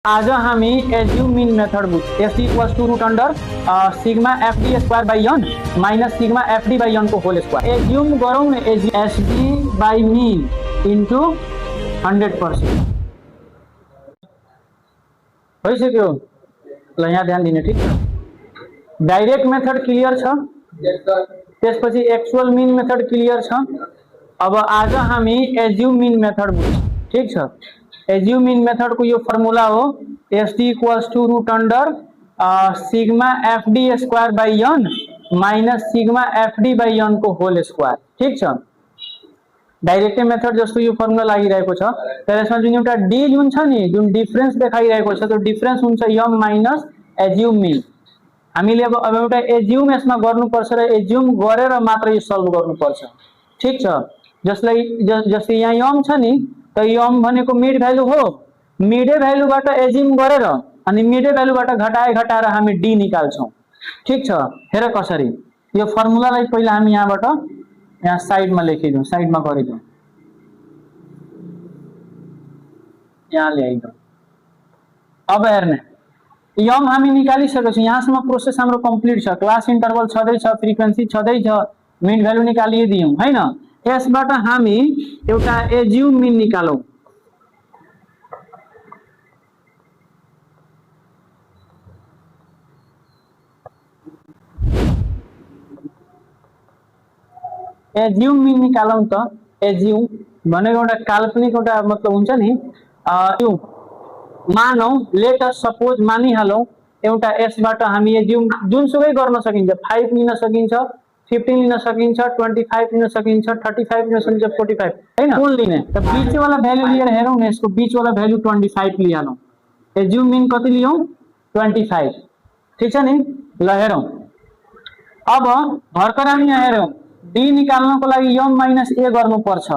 आज हामी assume mean method बुझ्छौँ। S equals to root under sigma F D square by N minus sigma F D by N को whole square. Assume गरौँ न S D by mean into 100%। भइसक्यो ल, यहाँ ध्यान दिने, ठीक छ। डाइरेक्ट मेथड क्लियर छ, त्यसपछि एक्चुअल मीन मेथड क्लियर छ। अब आज हामी एज्युम मीन मेथड बुझ्छौँ, ठीक छ। एज्युम मीन मेथड को यो फर्मुला हो S D equals to root under sigma F D square by N minus sigma F D by N को होल स्क्वायर, ठीक छ। डाइरेक्ट मेथड जस्तो यो फर्मुला लागिरहेको छ, तर यसमा जुन एउटा डी जुन छ नि, जुन डिफरेन्स देखाइरहेको छ, त्यो डिफरेन्स हुन्छ एम माइनस एज्युम मीन। हामीले अब एउटा एज्युम यसमा गर्नुपर्छ र एज्युम गरेर मात्र यो सल्भ गर्नुपर्छ, ठीक छ। जस्तै यहाँ एम छ नि, त एम भनेको मिड भ्यालु हो। मिडे भ्यालुबाट एज्युम गरेर अनि मिडे भ्यालुबाट घटाएर हामी डी निकाल्छौँ, ठीक छ। हेर कसरी यो फर्मुलालाई पहिला हामी यहाँबाट यहाँ साइडमा लेखिदिउँ, साइडमा गरिदिउँ, यहाँ ल्याइदिउँ। अब हेर्ने एम हामी निकालिसकेपछि यहाँसम्म प्रोसेस हाम्रो कम्प्लिट छ। क्लास इन्टरभल छँदैछ, फ्रिक्वेन्सी छँदैछ, मिड भ्यालु निकालिदियौँ हैन। यसबाट हामी एउटा एज्युम मीन निकालौँ। एज्युम मीन निकालौँ त। एज्युम भनेको एउटा काल्पनिक एउटा मतलब हुन्छ नि। यो मानौ, लेट अस सपोज मानिहालौँ एउटा यसबाट हामी एज्युम जुनसुकै गर्न सकिन्छ। 5 लिन सकिन्छ, 15 लिन सकिन्छ, 25 लिन सकिन्छ, 35 लिन सकिन्छ, 45 हैन। कुन लिने त बीच वाला भ्यालु लिएर हेरौँ न। यसको बीच वाला भ्यालु 25 लिहालौँ। एज्युम मीन कति लियौँ? 25, ठीक छ नि। ल हेरौँ, अब भर्खर हामी यहाँ हेरौँ डी निकाल्नको लागि एम माइनस ए गर्नुपर्छ।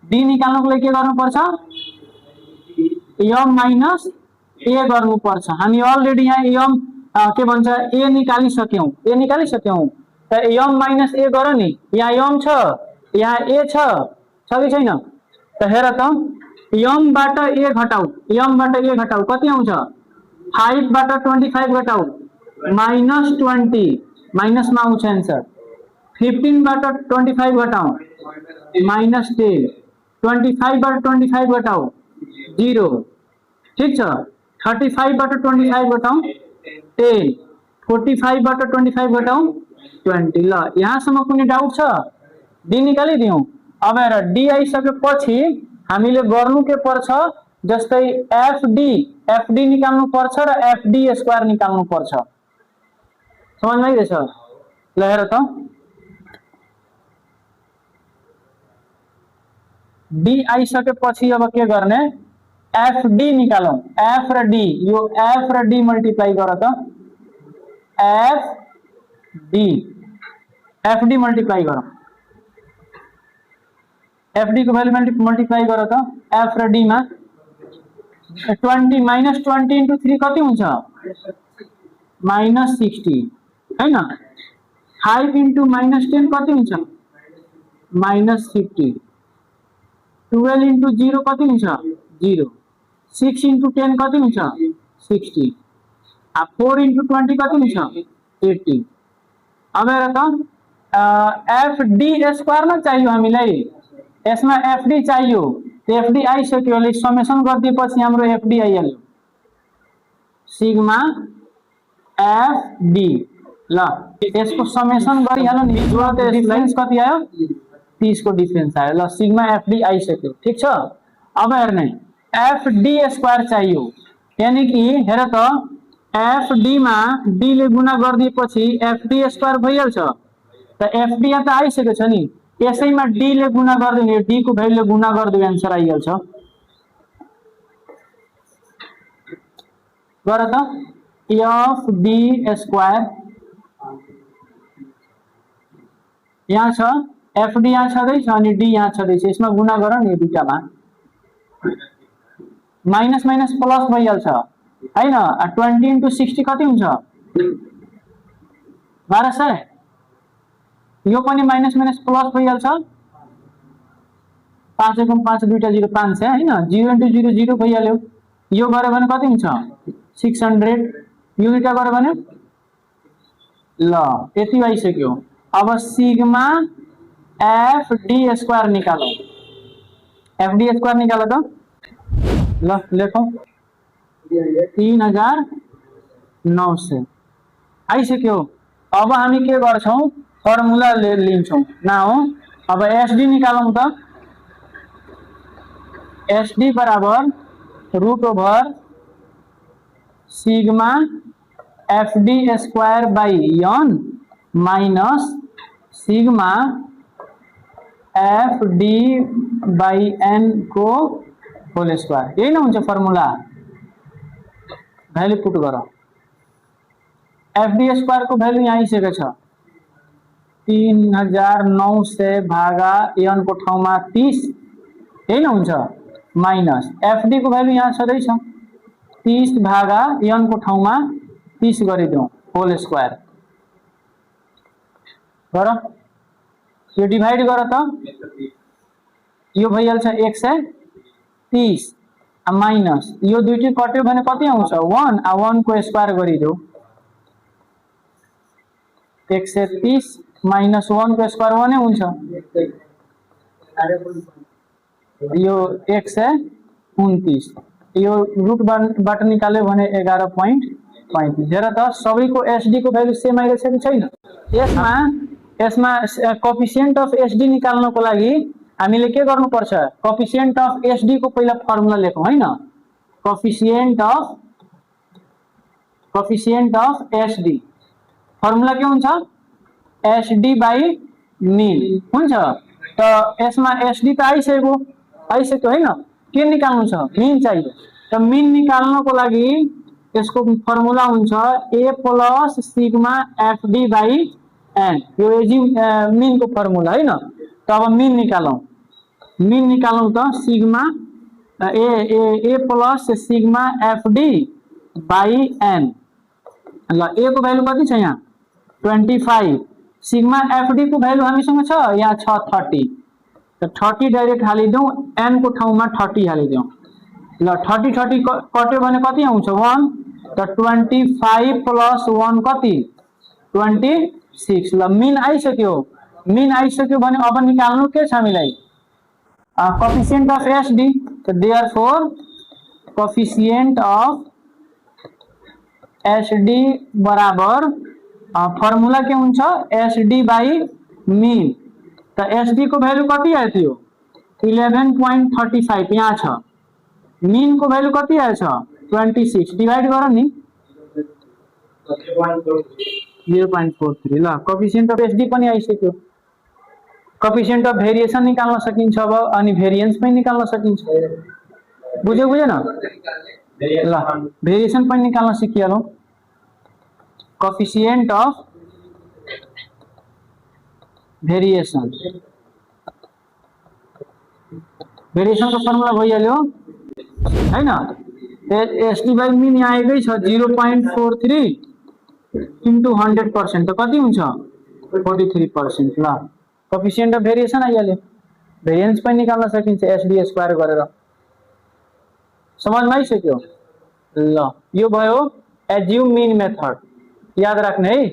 डी निकाल्नको लागि के गर्नुपर्छ? एम माइनस ए गर्नुपर्छ। हामी अलरेडी यहाँ एम के भन्छ ए निकालिसक्यौँ, त एम माइनस ए गर नि। यहाँ एम छ, यहाँ ए छ कि छैन? त हेर त, एम बाट ए घटाउ, कति आउँछ? 5 बाट 25 घटाउ -20, माइनसमा आउँछ एन्सर। 15 बाट 25 घटाउ -10, 25 बाट 25 घटाउ 0, ठीक छ। 35 बाट 25 घटाउ 10, 45 बाट 25 घटाउ 20। ल यहाँसम्म कुनै डाउट छ? डी निकालिदिउँ। अब हेर, डी आइसकेपछि हामीले गर्नु के पर्छ? जस्तै एफडी निकाल्नु पर्छ र एफडी स्क्वायर निकाल्नु पर्छ। समझ आइरहेछ? ल हेर त, डी आइसकेपछि अब के गर्ने? एफडी निकालौँ। एफ र डी, यो एफ र डी मल्टिप्लाई गर त। एफडी मल्टिप्लाई गरौँ। एफडी को भ्यालु मल्टिप्लाई गर त। एफ र डी मा 20 माइनस 20 इन्टु 3 कति हुन्छ? -60 हैन। 5 इन्टु -10 कति हुन्छ? -50। 12 इन्टु 0 कति हुन्छ? 0। 6 इन्टु 10 कति हुन्छ? 60। 4 इन्टु 20 कति हुन्छ? 80। अब हेर त, एफडी स्क्वायर न चाहियो हामीलाई, यसमा एफडी चाहियो। एफडी आइसक्यो, अहिले समेसन गरिदिएपछि हाम्रो एफडी आइहाल्यो, सिग्मा एफडी। ल यसको समेसन गरिहाल्यो नि, डिफरेन्स कति आयो? 30 को डिफरेन्स आयो। ल सिग्मा एफडी आइसक्यो, ठीक छ। अब हेर्ने एफडी स्क्वायर चाहियो, यानी कि हेर त, एफडी मा डी ले गुणा गरिदिएपछि एफडी स्क्वायर भइहाल्छ। त एफडी यहाँ त आइसकेको छ नि, यसैमा डी ले गुणा गरिदिने, डी को भ्यालुले गुणा गरिदियो, एन्सर आइहाल्छ। गर त, एफडी स्क्वायर यहाँ छ, एफडी यहाँ छँदैछ अनि डी यहाँ छँदैछ, यसमा गुणा गर नि दुईटामा। माइनस माइनस प्लस भइहाल्छ हैन। 20 इन्टु 60 कति हुन्छ? 1200। यो पनि माइनस माइनस प्लस भइहाल्छ। 5 एकम 5, दुईटा 0, 500 हैन। 0 इन्टु 0 0 भइहाल्यो। यो गरे भने कति हुन्छ 600 यो दुईटा गरे भने ल यति आइसक्यो। अब सिग्मा एफ डी स्क्वायर निकालो, एफ डी स्क्वायर निकालो त ल लेखौं 3900 आइसक्यो। अब हामी के गर्छौं फर्मुला लिन्छौं नाउ। अब एसडी निकालौं त एसडी बराबर root over sigma F D square by N minus sigma F D by N को होल स्क्वायर। यही ना हुन्छ फर्मुला। भ्यालु पुट गर। एफ डी स्क्वायर को भ्यालु यहाँ आइसकेको छ 3900 भागा एन को ठाउँमा 30 यही ना हुन्छ माइनस एफ डी को भ्यालु यहाँ छँदैछ 30 भागा एन को ठाउँमा 30 गरिदिउँ होल स्क्वायर गर। यो डिभाइड गर त यो भइहाल्छ 130 माइनस यो दुईटी कट्यो भने कति आउँछ 1 आ 1 को स्क्वायर गरिदेऊ 130 माइनस 1 को स्क्वायर 1 हुन्छ यो 129 यो रुट बाट निकाल्यो भने 11.35 हेर त सबैको एसडी को भ्यालु सेम आइरहेको छैन। यसमा कोएफिसिएन्ट अफ एसडी निकाल्नको लागि हामीले के गर्नुपर्छ कोएफिसिएन्ट अफ एसडी को पहिला फर्मुला लेखौं हैन। कोएफिसिएन्ट अफ एसडी फर्मुला के हुन्छ एसडी बाई मीन हुन्छ। त यसमा एसडी त आइसक्यो हैन के निकाल्नु छ मीन चाहियो। त मीन निकाल्नको लागि यसको फर्मुला हुन्छ a plus sigma FD by N यो एजी मीन को फर्मुला हैन। त अब मीन निकालौं त sigma A plus sigma FD by N ल ए को भ्यालु कति छ यहाँ 25 सिग्मा एफडी को भ्यालु हामीसँग छ यहाँ छ 30 त 30 डाइरेक्ट हालिदेऊ एन को ठाउँमा 30 हालिदेऊ ल 30 कट्यो भने कति आउँछ 1 त 25 प्लस 1 कति 26 ल मीन आइसक्यो भने अब निकाल्नु के छ हामीलाई कोएफिसिएन्ट अफ एसडी त देयरफोर कोएफिसिएन्ट अफ एसडी बराबर फर्मुला के हुन्छ एसडी बाई मीन। त एसडी को भ्यालु कति आयो थियो 11.35 यहाँ छ मीन को भ्यालु कति आएछ 26 डिवाइड गर नि 0.43 ल कोएफिसिएन्ट अफ एसडी पनि आइसक्यो। कोएफिसिएन्ट अफ भेरिएसन निकाल्न सकिन्छ अब अनि भेरिएन्स पनि निकाल्न सकिन्छ बुझेन ल भेरिएसन पनि निकाल्न सिकिहालौं। कोएफिसिएन्ट अफ भेरिएसन को फर्मुला भइहाल्यो हैन। एसडी बाई मीन यहाँ आएकै छ 0.43 इन्टु 100% त कति हुन्छ 43% ल कोएफिसिएन्ट अफ भेरिएसन आइहाल्यो। भेरिएन्स पनि निकाल्न सकिन्छ एसडी स्क्वायर गरेर समझमा आइसक्यो ल यो भयो एज्युम मीन मेथड याद राख्ने है।